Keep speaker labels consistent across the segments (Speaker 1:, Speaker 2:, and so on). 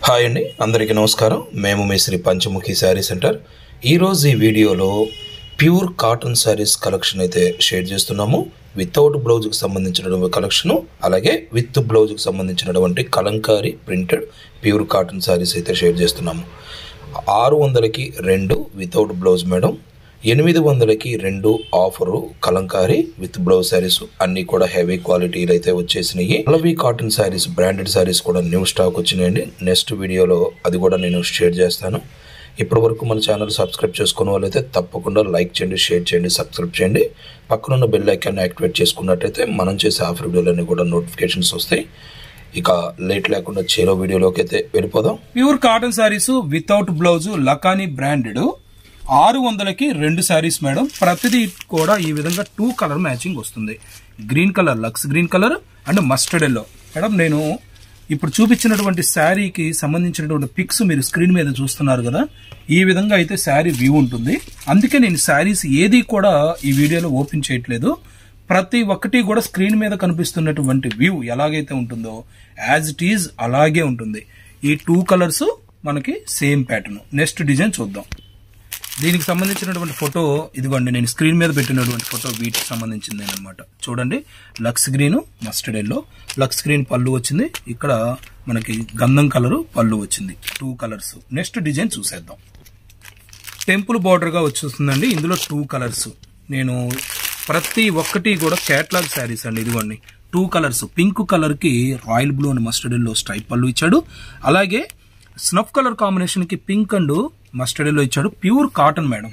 Speaker 1: Hi అండి, అందరికీ నమస్కారం. మేము మీ శ్రీ పంచముఖి శారీ సెంటర్. ఈరోజు ఈ వీడియోలో ప్యూర్ కాటన్ శారీస్ కలెక్షన్ అయితే షేర్ చేస్తున్నాము. వితౌట్ బ్లౌజ్కి సంబంధించినటువంటి కలెక్షను, అలాగే విత్ బ్లౌజ్కి సంబంధించినటువంటి Kalamkari printed pure cotton saris అయితే షేర్ చేస్తున్నాము. 600కి 2 వితౌట్ బ్లౌజ్ మేడం, 800కి 2 offer Kalamkari with blouse saris అన్నీ కూడా హెవీ క్వాలిటీలు అయితే వచ్చేసినాయి. పల్లవి కాటన్ శారీస్, బ్రాండెడ్ శారీస్ కూడా న్యూ స్టాక్ వచ్చినాయండి. నెక్స్ట్ వీడియోలో అది కూడా నేను షేర్ చేస్తాను. ఇప్పటి వరకు మన ఛానల్ సబ్స్క్రైబ్ చేసుకున్న వాళ్ళైతే తప్పకుండా లైక్ చేయండి, షేర్ చేయండి, సబ్స్క్రైబ్ చేయండి. పక్కనున్న బెల్ ఐకాన్ని యాక్టివేట్ చేసుకున్నట్టయితే మనం చేసే ఆఫర్ వీడియోలన్నీ కూడా నోటిఫికేషన్స్ వస్తాయి. ఇక లేట్ లేకుండా చేలో వీడియోలోకి అయితే వెళ్ళిపోదాం.
Speaker 2: Pure cotton saris without blouse లకానీ బ్రాండెడ్ 600కి 2 శారీస్ మేడం. ప్రతిదీ కూడా ఈ విధంగా 2 కలర్ మ్యాచింగ్ వస్తుంది. Green colour, lux green colour and mustard yellow. Madam నేను ఇప్పుడు చూపించినటువంటి శారీకి సంబంధించినటువంటి పిక్స్ మీరు స్క్రీన్ మీద చూస్తున్నారు కదా, ఈ విధంగా అయితే శారీ వ్యూ ఉంటుంది. అందుకే నేను శారీస్ ఏది కూడా ఈ వీడియోలో ఓపెన్ చేయట్లేదు. ప్రతి ఒక్కటి కూడా స్క్రీన్ మీద కనిపిస్తున్నటువంటి వ్యూ ఎలాగైతే ఉంటుందో యాజ్ ఇట్ ఈజ్ అలాగే ఉంటుంది. ఈ 2 కలర్స్ మనకి సేమ్ ప్యాటర్న్. నెక్స్ట్ డిజైన్ చూద్దాం. దీనికి సంబంధించినటువంటి ఫోటో ఇదిగోండి, నేను స్క్రీన్ మీద పెట్టినటువంటి ఫోటో వీటికి సంబంధించింది అనమాట. చూడండి, lux green, mustard yellow. Lux green పళ్ళు వచ్చింది, ఇక్కడ మనకి గంధం కలరు పళ్ళు వచ్చింది. 2 కలర్స్. నెక్స్ట్ డిజైన్ చూసేద్దాం. టెంపుల్ బార్డర్ గా వచ్చేస్తుందండి. ఇందులో 2 కలర్స్. నేను ప్రతి ఒక్కటి కూడా కేటలాగ్ శారీస్ అండి. ఇదిగోండి 2 కలర్స్. పింక్ కలర్ కి royal blue and mustard yellow stripe పళ్ళు ఇచ్చాడు. అలాగే స్నఫ్ కలర్ కాంబినేషన్ కి పింక్ అండ్ మస్టర్డ్ ఎల్లో ఇచ్చాడు. Pure cotton madam.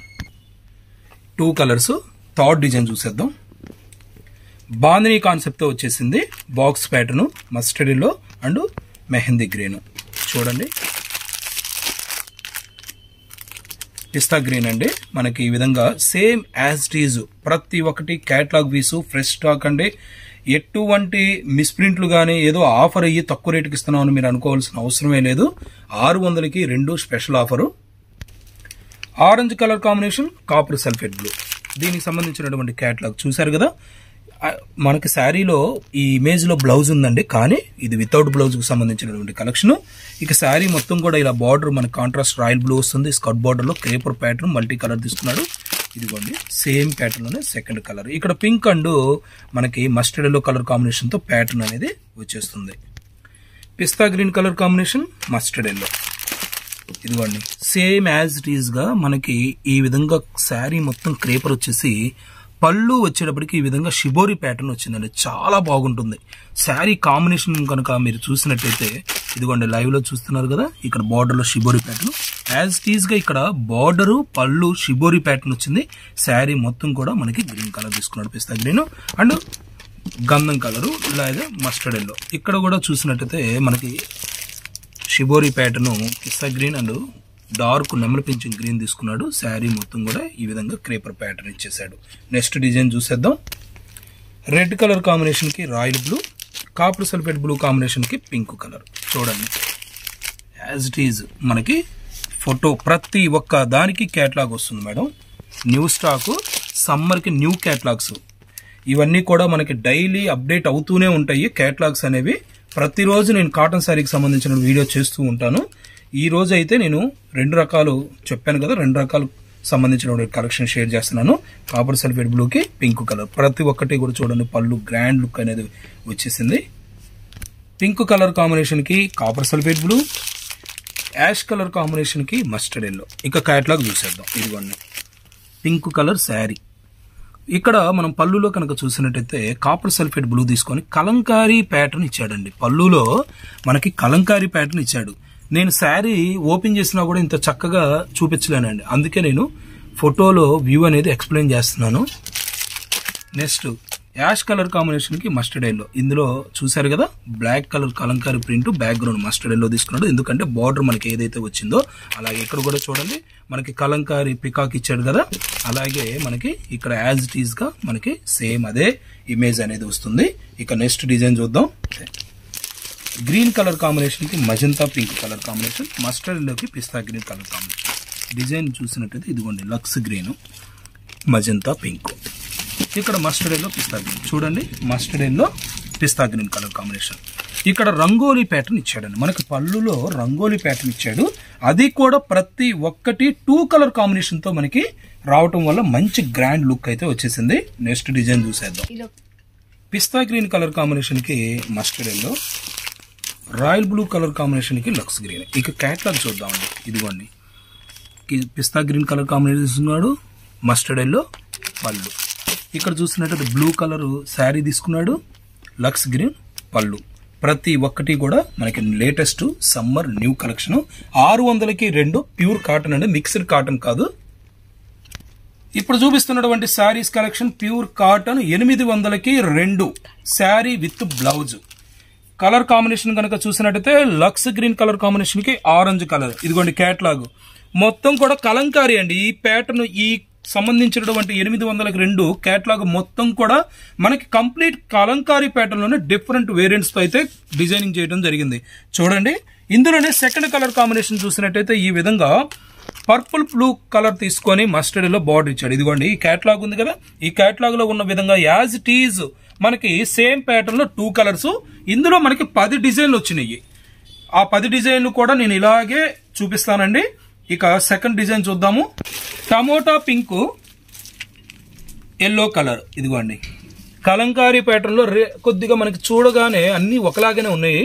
Speaker 2: 2 colours. Third design చూసేద్దాం. బాందినీ కాన్సెప్ట్ తో వచ్చేసింది. Box pattern, mustard yellow and mehndi green. చూడండి, పిస్తా గ్రీన్ అండి. మనకి ఈ విధంగా సేమ్ యాజ్ ఇట్ ఈజ్ ప్రతి ఒక్కటి కేటలాగ్ పీసు, ఫ్రెష్ స్టాక్ అండి. ఎటువంటి మిస్ప్రింట్లు కానీ ఏదో ఆఫర్ అయ్యి తక్కువ రేటుకి ఇస్తున్నామని మీరు అనుకోవాల్సిన అవసరమే లేదు. 600కి 2 special offer. Orange colour combination, copper sulphate blue. దీనికి సంబంధించినటువంటి కేటలాగ్ చూసారు కదా. మనకి శారీలో ఈ ఇమేజ్ లో బ్లౌజ్ ఉందండి, కానీ ఇది వితౌట్ బ్లౌజ్ కు సంబంధించినటువంటి కలెక్షన్. ఇక శారీ మొత్తం కూడా ఇలా బార్డర్ మనకి కాంట్రాస్ట్ రాయల్ బ్లూ వస్తుంది. స్కర్ట్ బార్డర్ లో క్రేపర్ ప్యాటర్న్ మల్టీ కలర్ తీసుకున్నాడు. ఇదిగోండి సేమ్ ప్యాటర్న్ లోనే సెకండ్ కలర్. ఇక్కడ పింక్ అండ్ మనకి మస్టర్డ్ ఎల్లో కలర్ కాంబినేషన్ తో ప్యాటర్న్ అనేది వచ్చేస్తుంది. పిస్తా green colour combination, mustard yellow. ఇదిగోండి సేమ్ యాజ్ ఇట్ ఈజ్ గా మనకి ఈ విధంగా శారీ మొత్తం క్రేపర్ వచ్చేసి పళ్ళు వచ్చేటప్పటికి ఈ విధంగా షిబోరి ప్యాటర్న్ వచ్చిందండి. చాలా బాగుంటుంది శారీ కాంబినేషన్. కనుక మీరు చూసినట్టయితే ఇదిగోండి లైవ్ లో చూస్తున్నారు కదా, ఇక్కడ బార్డర్ లో shibori pattern as it is గా ఇక్కడ బార్డర్ పళ్ళు షిబోరి ప్యాటర్న్ వచ్చింది. శారీ మొత్తం కూడా మనకి గ్రీన్ కలర్ తీసుకున్నాడు, పిస్తా గ్రీన్ అండ్ గంధం కలరు, అలాగే మస్టర్డ్ ఎల్లో. ఇక్కడ కూడా చూసినట్టయితే మనకి shibori pattern, pista green and dark నెమలి పింఛన్ గ్రీన్ తీసుకున్నాడు. శారీ మొత్తం కూడా ఈ విధంగా క్రేపర్ ప్యాటర్న్ ఇచ్చేసాడు. నెక్స్ట్ డిజైన్ చూసేద్దాం. రెడ్ కలర్ కాంబినేషన్ కి royal blue, copper sulphate blue combination కి పింక్ కలర్. చూడండి యాజ్ ఇట్ ఈజ్ మనకి ఫోటో ప్రతి ఒక్క దానికి కేటలాగ్ వస్తుంది మేడం. న్యూ స్టాక్, సమ్మర్ కి న్యూ కేటలాగ్స్. ఇవన్నీ కూడా మనకి డైలీ అప్డేట్ అవుతూనే ఉంటాయి కేటలాగ్స్ అనేవి. ప్రతిరోజు నేను కాటన్ శారీకి సంబంధించిన వీడియో చేస్తూ ఉంటాను. ఈ రోజు అయితే నేను 2 రకాలు చెప్పాను కదా, 2 రకాలు సంబంధించిన కలెక్షన్ షేర్ చేస్తున్నాను. కాపర్ సల్ఫేట్ బ్లూకి పింక్ కలర్. ప్రతి ఒక్కటి కూడా చూడండి పళ్ళు గ్రాండ్ లుక్ అనేది వచ్చేసింది. పింక్ కలర్ కాంబినేషన్ కి copper sulphate blue, ash colour combination కి మస్టర్డ్ ఎల్లో. ఇక కేటలాగ్ చూసేద్దాం. ఇదిగోండి పింక్ కలర్ శారీ. ఇక్కడ మనం పళ్ళులో కనుక చూసినట్టయితే కాపర్ సల్ఫేట్ బ్లూ తీసుకొని కలంకారీ ప్యాటర్న్ ఇచ్చాడండి. పళ్ళులో మనకి కలంకారీ ప్యాటర్న్ ఇచ్చాడు. నేను శారీ ఓపెన్ చేసినా కూడా ఇంత చక్కగా చూపించలేనండి, అందుకే నేను ఫోటోలో వ్యూ అనేది ఎక్స్ప్లెయిన్ చేస్తున్నాను. నెక్స్ట్ యాష్ కలర్ కాంబినేషన్ కి మస్టర్డ్ ఎల్లో. ఇందులో చూసారు కదా black colour Kalamkari print, background mustard yellow తీసుకున్నాడు. ఎందుకంటే బార్డర్ మనకి ఏదైతే వచ్చిందో అలాగే ఇక్కడ కూడా చూడండి మనకి కలంకారీ పికాక్ ఇచ్చాడు కదా, అలాగే మనకి ఇక్కడ యాజ్ ఇట్ ఈజ్ గా మనకి సేమ్ అదే ఇమేజ్ అనేది వస్తుంది. ఇక నెక్స్ట్ డిజైన్ చూద్దాం. గ్రీన్ కలర్ కాంబినేషన్ కి magenta pink colour combination, mustard ఎల్లోకి పిస్తా గ్రీన్ కలర్ కాంబినేషన్. డిజైన్ చూసినట్టయితే ఇదిగోండి లక్స్ గ్రీన్, మజంతా పింక్. ఇక్కడ మస్టర్డ్ ఎల్లో, పిస్తా గ్రీన్. చూడండి మస్టర్డ్ ఎల్లో పిస్తా గ్రీన్ కలర్ కాంబినేషన్. ఇక్కడ రంగోలీ ప్యాటర్న్ ఇచ్చాడండి, మనకి పళ్ళులో రంగోలీ ప్యాటర్న్ ఇచ్చాడు. అది కూడా ప్రతి ఒక్కటి 2 కలర్ కాంబినేషన్ తో మనకి రావటం వల్ల మంచి గ్రాండ్ లుక్ అయితే వచ్చేసింది. నెక్స్ట్ డిజైన్ చూసేద్దాం. పిస్తా గ్రీన్ కలర్ కాంబినేషన్ కి mustard yellow, royal blue colour combination కి లక్స్ గ్రీన్. ఇక క్యాట్లాగ్ చూద్దామండి. ఇదిగోండి పిస్తా గ్రీన్ కలర్ కాంబినేషన్ తీసుకున్నాడు, మస్టర్డ్ ఎల్లో పళ్ళు. ఇక్కడ చూసినట్టు బ్లూ కలర్ శారీ తీసుకున్నాడు, లక్స్ గ్రీన్ పళ్ళు. ప్రతి ఒక్కటి కూడా మనకి లేటెస్ట్ సమ్మర్ న్యూ కలెక్షన్. 600కి 2 ప్యూర్ కాటన్ అండి, మిక్స్డ్ కాటన్ కాదు. ఇప్పుడు చూపిస్తున్నటువంటి శారీస్ కలెక్షన్ ప్యూర్ కాటన్ 800కి 2 sari with blouse. Colour combination కనుక చూసినట్టయితే లక్స్ గ్రీన్ కలర్ కాంబినేషన్ కి ఆరెంజ్ కలర్. ఇదిగోండి క్యాట్లాగ్ మొత్తం కూడా కలంకారీ అండి. ఈ ప్యాటర్న్ ఈ సంబంధించినటువంటి 800కి 2 క్యాట్లాగ్ మొత్తం కూడా మనకి కంప్లీట్ కలంకారీ ప్యాటర్న్ లోనే డిఫరెంట్ వేరియంట్స్ తో అయితే డిజైనింగ్ చేయడం జరిగింది. చూడండి ఇందులోనే సెకండ్ కలర్ కాంబినేషన్ చూసినట్టయితే ఈ విధంగా పర్పుల్ బ్లూ కలర్ తీసుకొని మస్టర్డ్ లో బార్డర్ ఇచ్చాడు. ఇదిగోండి ఈ క్యాట్లాగ్ ఉంది కదా, ఈ క్యాట్లాగ్ లో ఉన్న విధంగా యాజ్ ఇట్ ఈజ్ మనకి సేమ్ ప్యాటర్న్ లో 2 కలర్స్. ఇందులో మనకి 10 డిజైన్లు వచ్చినాయి. ఆ 10 డిజైన్లు కూడా నేను ఇలాగే చూపిస్తానండి. ఇక సెకండ్ డిజైన్ చూద్దాము. Tomato pink yellow colour. ఇదిగోండి కలంకారీ ప్యాటర్న్ లో కొద్దిగా మనకి చూడగానే అన్ని ఒకలాగానే ఉన్నాయి,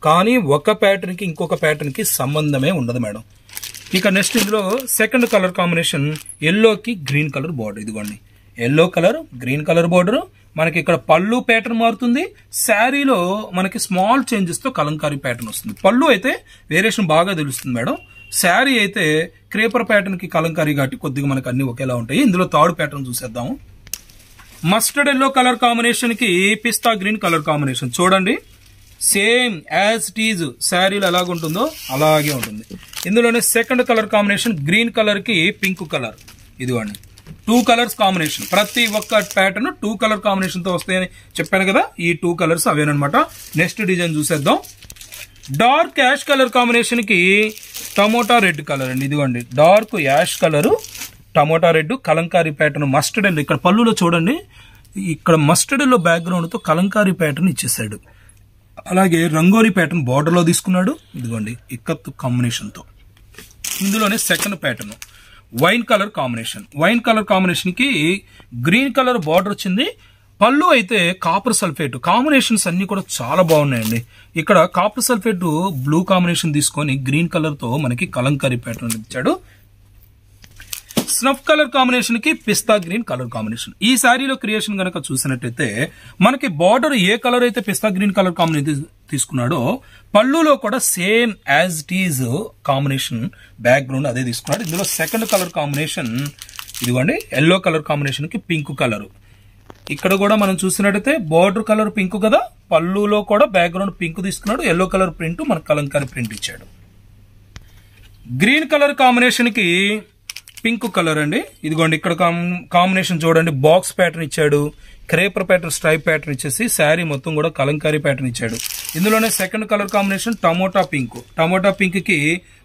Speaker 2: కానీ ఒక ప్యాటర్న్ కి ఇంకొక ప్యాటర్న్ కి సంబంధమే ఉండదు మేడం. ఇక నెక్స్ట్ ఇందులో సెకండ్ కలర్ కాంబినేషన్ ఎల్లోకి గ్రీన్ కలర్ బార్డర్. ఇదిగోండి yellow colour green colour border. మనకి ఇక్కడ పళ్ళు ప్యాటర్న్ మారుతుంది, శారీలో మనకి స్మాల్ చేంజెస్ తో కలంకారీ ప్యాటర్న్ వస్తుంది. పళ్ళు అయితే వేరియేషన్ బాగా తెలుస్తుంది మేడం. శారీ అయితే క్రేపర్ ప్యాటర్న్ కి కలంకారీ కాబట్టి కొద్దిగా మనకి అన్ని ఒకేలా ఉంటాయి. ఇందులో థర్డ్ ప్యాటర్న్ చూసేద్దాము. మస్టర్డ్ ఎల్లో కలర్ కాంబినేషన్ కి పిస్తా గ్రీన్ కలర్ కాంబినేషన్. చూడండి సేమ్ యాజ్ ఇట్ ఈజ్ శారీలో ఎలాగుంటుందో అలాగే ఉంటుంది. ఇందులోనే second colour combination green colour కి పింక్ కలర్. ఇదిగోండి 2 కలర్స్ కాంబినేషన్. ప్రతి ఒక్క ప్యాటర్న్ 2 కలర్ కాంబినేషన్ తో వస్తాయని చెప్పాను కదా, ఈ 2 కలర్స్ అవేనమాట. నెక్స్ట్ డిజైన్ చూసేద్దాం. డార్క్ యాష్ కలర్ కాంబినేషన్ కి టమోటా రెడ్ కలర్ అండి. ఇదిగోండి dark ash colour tomato red Kalamkari pattern mustard yellow. ఇక్కడ పళ్ళులో చూడండి, ఇక్కడ మస్టర్డ్ ఎల్లో బ్యాక్గ్రౌండ్ తో కలంకారీ ప్యాటర్న్ ఇచ్చేసాడు. అలాగే రంగోలీ ప్యాటర్న్ బార్డర్ లో తీసుకున్నాడు. ఇదిగోండి ఇక్కత్ కాంబినేషన్ తో. ఇందులోనే second pattern wine colour combination. Wine colour combination కి గ్రీన్ కలర్ బార్డర్ వచ్చింది. పళ్ళు అయితే కాపర్ సల్ఫేట్. కాంబినేషన్స్ అన్ని కూడా చాలా బాగున్నాయండి. ఇక్కడ కాపర్ సల్ఫేట్ బ్లూ కాంబినేషన్ తీసుకొని గ్రీన్ కలర్ తో మనకి కలంకారీ ప్యాటర్న్ ఇచ్చాడు. స్నఫ్ కలర్ కాంబినేషన్ కి పిస్తా గ్రీన్ కలర్ కాంబినేషన్. ఈ శారీలో క్రియేషన్ గనక చూసినట్టయితే మనకి బార్డర్ ఏ కలర్ అయితే పిస్తా గ్రీన్ కలర్ కాంబినేషన్ తీసుకున్నాడో పళ్ళులో కూడా same as it is combination background అదే తీసుకున్నాడు. ఇందులో సెకండ్ కలర్ కాంబినేషన్ ఇదిగోండి ఎల్లో కలర్ కాంబినేషన్ కి పింక్ కలర్. ఇక్కడ కూడా మనం చూసినట్టయితే బార్డర్ కలర్ పింక్ కదా, పళ్ళులో కూడా బ్యాక్గ్రౌండ్ పింక్ తీసుకున్నాడు. ఎల్లో కలర్ ప్రింట్ మనకు కలంకారీ ప్రింట్ ఇచ్చాడు. గ్రీన్ కలర్ కాంబినేషన్ కి పింక్ కలర్ అండి. ఇదిగోండి ఇక్కడ కాంబినేషన్ చూడండి, బాక్స్ ప్యాటర్న్ ఇచ్చాడు, క్రేపర్ ప్యాటర్న్ స్ట్రైప్ ప్యాటర్న్ ఇచ్చేసి శారీ మొత్తం కూడా కలంకారీ ప్యాటర్న్ ఇచ్చాడు. ఇందులోనే second colour combination tomato pink. Tomato pink కి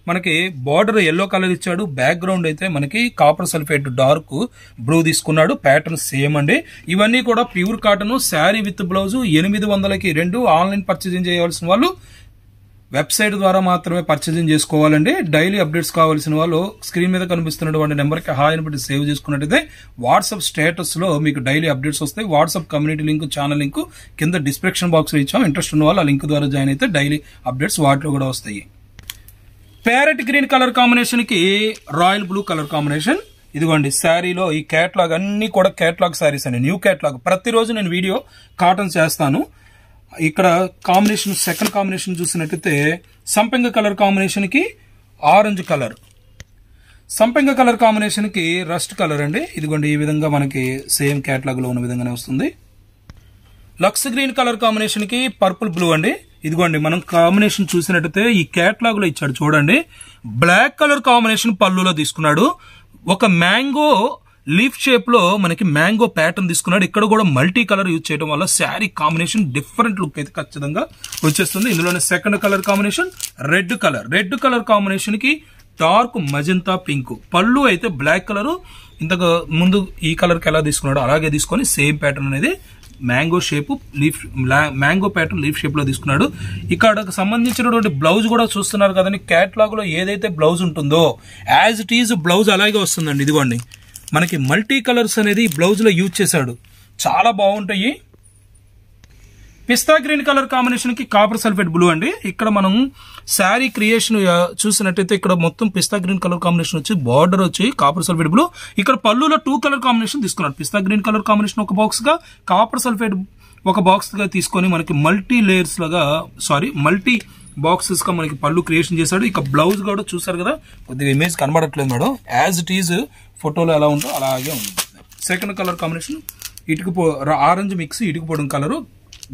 Speaker 2: మనకి బార్డర్ ఎల్లో కలర్ ఇచ్చాడు. బ్యాక్గ్రౌండ్ అయితే మనకి కాపర్ సల్ఫేట్ డార్క్ బ్లూ తీసుకున్నాడు. ప్యాటర్న్ సేమ్ అండి. ఇవన్నీ కూడా pure cotton sari with blouse 800కి 2. Online purchasing చేయవలసిన వాళ్ళు వెబ్సైట్ ద్వారా మాత్రమే పర్చేజింగ్ చేసుకోవాలండి. డైలీ అప్డేట్స్ కావాల్సిన వాళ్ళు స్క్రీన్ మీద కనిపిస్తున్నటువంటి నెంబర్కి హాయ్ అని పెట్టి సేవ్ చేసుకున్నట్టయితే వాట్సాప్ స్టేటస్ లో మీకు డైలీ అప్డేట్స్ వస్తాయి. WhatsApp community link channel link కింద డిస్క్రిప్షన్ బాక్స్ లో ఇచ్చాం. ఇంట్రెస్ట్ ఉన్న వాళ్ళు ఆ లింక్ ద్వారా జాయిన్ అయితే డైలీ అప్డేట్స్ వాటిలో కూడా వస్తాయి. ప్యారెట్ గ్రీన్ కలర్ కాంబినేషన్ కి రాయల్ బ్లూ కలర్ కాంబినేషన్. ఇదిగోండి శారీలో ఈ క్యాట్లాగ్ అన్ని కూడా క్యాట్లాగ్ శారీస్ అండి, న్యూ క్యాట్లాగ్. ప్రతిరోజు నేను వీడియో కాటన్ చేస్తాను. ఇక్కడ కాంబినేషన్ సెకండ్ కాంబినేషన్ చూసినట్టయితే సంపెంగ కలర్ కాంబినేషన్ కి ఆరెంజ్ కలర్, సంపెంగ కలర్ కాంబినేషన్ కి రస్ట్ కలర్ అండి. ఇదిగోండి ఈ విధంగా మనకి సేమ్ క్యాట్లాగ్ లో ఉన్న విధంగానే వస్తుంది. లక్స్ గ్రీన్ కలర్ కాంబినేషన్ కి పర్పుల్ బ్లూ అండి. ఇదిగోండి మనం కాంబినేషన్ చూసినట్టయితే ఈ క్యాట్లాగ్ లో ఇచ్చాడు చూడండి. బ్లాక్ కలర్ కాంబినేషన్ పళ్ళులో తీసుకున్నాడు. ఒక మ్యాంగో లీఫ్ షేప్ లో మనకి మ్యాంగో ప్యాటర్న్ తీసుకున్నాడు. ఇక్కడ కూడా మల్టీ కలర్ యూజ్ చేయడం వల్ల శారీ కాంబినేషన్ డిఫరెంట్ లుక్ అయితే ఖచ్చితంగా వచ్చేస్తుంది. ఇందులోనే second colour combination red colour. Red colour combination కి డార్క్ మజంతా పింక్. పళ్ళు అయితే బ్లాక్ కలర్. ఇంతకు ముందు ఈ కలర్ కి ఎలా తీసుకున్నాడో అలాగే తీసుకొని సేమ్ ప్యాటర్న్ అనేది mango shape leaf, mango pattern leaf shape లో తీసుకున్నాడు. ఇక్కడ సంబంధించినటువంటి బ్లౌజ్ కూడా చూస్తున్నారు కదండి, క్యాటలాగ్ లో ఏదైతే బ్లౌజ్ ఉంటుందో యాజ్ ఇట్ ఈజ్ బ్లౌజ్ అలాగే వస్తుందండి. ఇదిగోండి మనకి మల్టీ కలర్స్ అనేది బ్లౌజ్ లో యూజ్ చేశాడు, చాలా బాగుంటాయి. పిస్తా గ్రీన్ కలర్ కాంబినేషన్ కి కాపర్ సల్ఫేట్ బ్లూ అండి. ఇక్కడ మనం శారీ క్రియేషన్ చూసినట్టయితే ఇక్కడ మొత్తం పిస్తా గ్రీన్ కలర్ కాంబినేషన్ వచ్చి బార్డర్ వచ్చి కాపర్ సల్ఫేట్ బ్లూ. ఇక్కడ పళ్ళులో 2 కలర్ కాంబినేషన్ తీసుకున్నాడు. పిస్తా గ్రీన్ కలర్ కాంబినేషన్ ఒక బాక్స్ గా, కాపర్ సల్ఫేట్ ఒక బాక్స్ గా తీసుకొని మనకి మల్టీ లేయర్స్ లాగా మల్టీ బాక్సెస్ గా మనకి పళ్ళు క్రియేషన్ చేశాడు. ఇక బ్లౌజ్ కూడా చూసారు కదా, కొద్దిగా ఇమేజ్ కనబడట్లేదు మేడం, యాజ్ ఇట్ ఈజ్ ఫోటోలో ఎలా ఉందో అలాగే ఉంది. Second colour combination orange mix ఇటుకుపోవడం కలరు,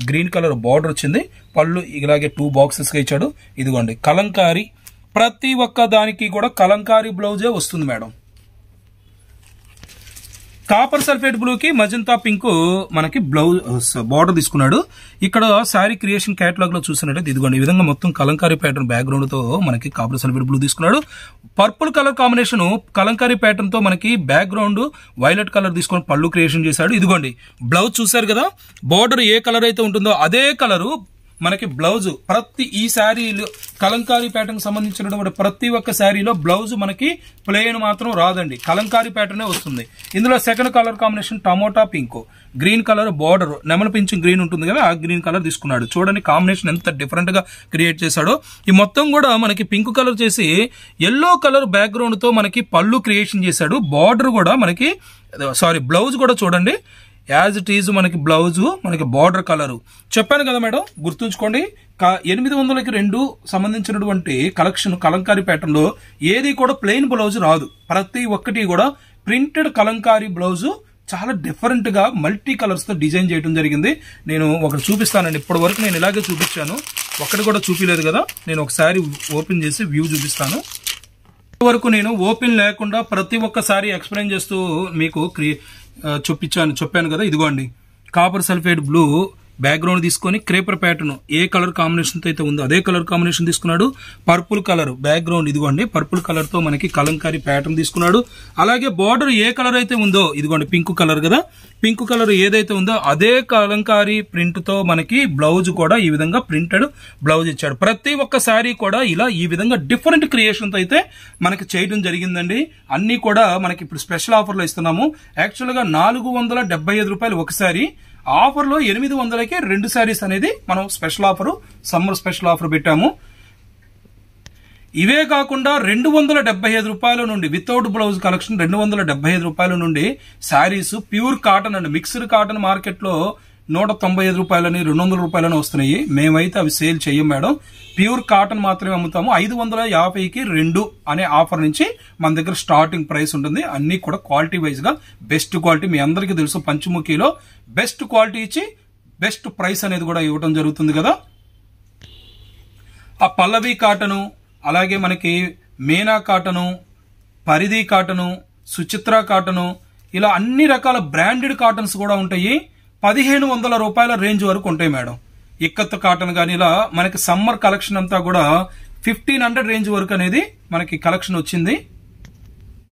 Speaker 2: గ్రీన్ కలర్ బార్డర్ వచ్చింది, పళ్ళు ఇలాగే 2 బాక్సెస్ గా ఇచ్చాడు. ఇదిగోండి కలంకారీ, ప్రతి ఒక్క దానికి కూడా కలంకారీ బ్లౌజే వస్తుంది మేడం. కాపర్ సల్ఫేట్ బ్లూ కి మజంతా పింక్ మనకి బ్లౌజ్ బార్డర్ తీసుకున్నాడు. ఇక్కడ శారీ క్రియేషన్ కేటలాగ్ లో చూసినట్టు ఇదిగోండి ఈ విధంగా మొత్తం కలంకారీ ప్యాటర్న్ బ్యాక్గ్రౌండ్ తో మనకి కాపర్ సల్ఫేట్ బ్లూ తీసుకున్నాడు. Purple colour combination Kalamkari pattern తో మనకి బ్యాక్గ్రౌండ్ వైలెట్ కలర్ తీసుకొని పళ్ళు క్రియేషన్ చేశాడు. ఇదిగోండి బ్లౌజ్ చూసారు కదా, బార్డర్ ఏ కలర్ అయితే ఉంటుందో అదే కలరు మనకి బ్లౌజ్. ప్రతి ఈ శారీలో కలంకారీ ప్యాటర్న్ సంబంధించినటువంటి ప్రతి ఒక్క శారీలో బ్లౌజ్ మనకి ప్లెయిన్ మాత్రం రాదండి, కలంకారీ ప్యాటర్నే వస్తుంది. ఇందులో second colour combination tomato pink, green colour border నెమల పింఛం గ్రీన్ ఉంటుంది కదా, ఆ గ్రీన్ కలర్ తీసుకున్నాడు. చూడండి కాంబినేషన్ ఎంత డిఫరెంట్ గా క్రియేట్ చేశాడో. ఈ మొత్తం కూడా మనకి పింక్ కలర్ చేసి ఎల్లో కలర్ బ్యాక్గ్రౌండ్ తో మనకి పళ్ళు క్రియేషన్ చేశాడు. బార్డర్ కూడా మనకి బ్లౌజ్ కూడా చూడండి యాజ్ ఇట్ ఈజ్ మనకి బ్లౌజ్ మనకి బార్డర్ కలర్ చెప్పాను కదా మేడం, గుర్తుంచుకోండి. 800కి 2 సంబంధించినటువంటి కలెక్షన్ కలంకారీ ప్యాటర్న్ లో ఏది కూడా ప్లెయిన్ బ్లౌజ్ రాదు, ప్రతి ఒక్కటి కూడా ప్రింటెడ్ కలంకారీ బ్లౌజ్ చాలా డిఫరెంట్ గా మల్టీ కలర్స్ తో డిజైన్ చేయడం జరిగింది. నేను ఒకటి చూపిస్తానండి, ఇప్పటి వరకు నేను ఇలాగే చూపించాను, ఒకటి కూడా చూపించలేదు కదా. నేను ఒకసారి ఓపెన్ చేసి వ్యూ చూపిస్తాను. వరకు నేను ఓపెన్ లేకుండా ప్రతి ఒక్కసారి ఎక్స్ప్లెయిన్ చేస్తూ మీకు చెప్పాను కదా. ఇదిగోండి కాపర్ సల్ఫేట్ బ్లూ బ్యాక్గ్రౌండ్ తీసుకొని క్రేపర్ ప్యాటర్న్ ఏ కలర్ కాంబినేషన్ తో అయితే ఉందో అదే కలర్ కాంబినేషన్ తీసుకున్నాడు. పర్పుల్ కలర్ బ్యాక్గ్రౌండ్ ఇదిగోండి పర్పుల్ కలర్ తో మనకి కలంకారీ ప్యాటర్న్ తీసుకున్నాడు. అలాగే బార్డర్ ఏ కలర్ అయితే ఉందో ఇదిగోండి పింక్ కలర్ కదా, పింక్ కలర్ ఏదైతే ఉందో అదే కలంకారీ ప్రింట్ తో మనకి బ్లౌజ్ కూడా ఈ విధంగా ప్రింటెడ్ బ్లౌజ్ ఇచ్చాడు. ప్రతి ఒక్క శారీ కూడా ఇలా ఈ విధంగా డిఫరెంట్ క్రియేషన్ తో అయితే మనకి చేయడం జరిగిందండి. అన్ని కూడా మనకి ఇప్పుడు స్పెషల్ ఆఫర్ లో ఇస్తున్నాము. యాక్చువల్ గా 475 రూపాయలు ఒక శారీ, ఆఫర్ లో 800కి 2 శారీస్ అనేది మనం special offer, summer special offer పెట్టాము. ఇవే కాకుండా 275 రూపాయల నుండి వితౌట్ బ్లౌజ్ కలెక్షన్ 275 రూపాయల నుండి శారీస్ ప్యూర్ కాటన్ అండి. మిక్స్డ్ కాటన్ మార్కెట్ లో 195 రూపాయలని 200 రూపాయలని వస్తున్నాయి. మేమైతే అవి సేల్ చెయ్యం మేడం, ప్యూర్ కాటన్ మాత్రమే అమ్ముతాము. 550కి 2 అనే ఆఫర్ నుంచి మన దగ్గర స్టార్టింగ్ ప్రైస్ ఉంటుంది. అన్ని కూడా క్వాలిటీ వైజ్ గా బెస్ట్ క్వాలిటీ, మీ అందరికీ తెలుసు పంచముఖిలో బెస్ట్ క్వాలిటీ ఇచ్చి బెస్ట్ ప్రైస్ అనేది కూడా ఇవ్వడం జరుగుతుంది కదా. ఆ పల్లవి కాటను, అలాగే మనకి మేనా కాటను, పరిధి కాటను, సుచిత్ర కాటను, ఇలా అన్ని రకాల బ్రాండెడ్ కాటన్స్ కూడా ఉంటాయి. 1500 రూపాయల రేంజ్ వరకు ఉంటాయి మేడం. ఇక్కత్ కాటన్ కానీ ఇలా మనకి సమ్మర్ కలెక్షన్ అంతా కూడా 1500 రేంజ్ వరకు అనేది మనకి కలెక్షన్ వచ్చింది.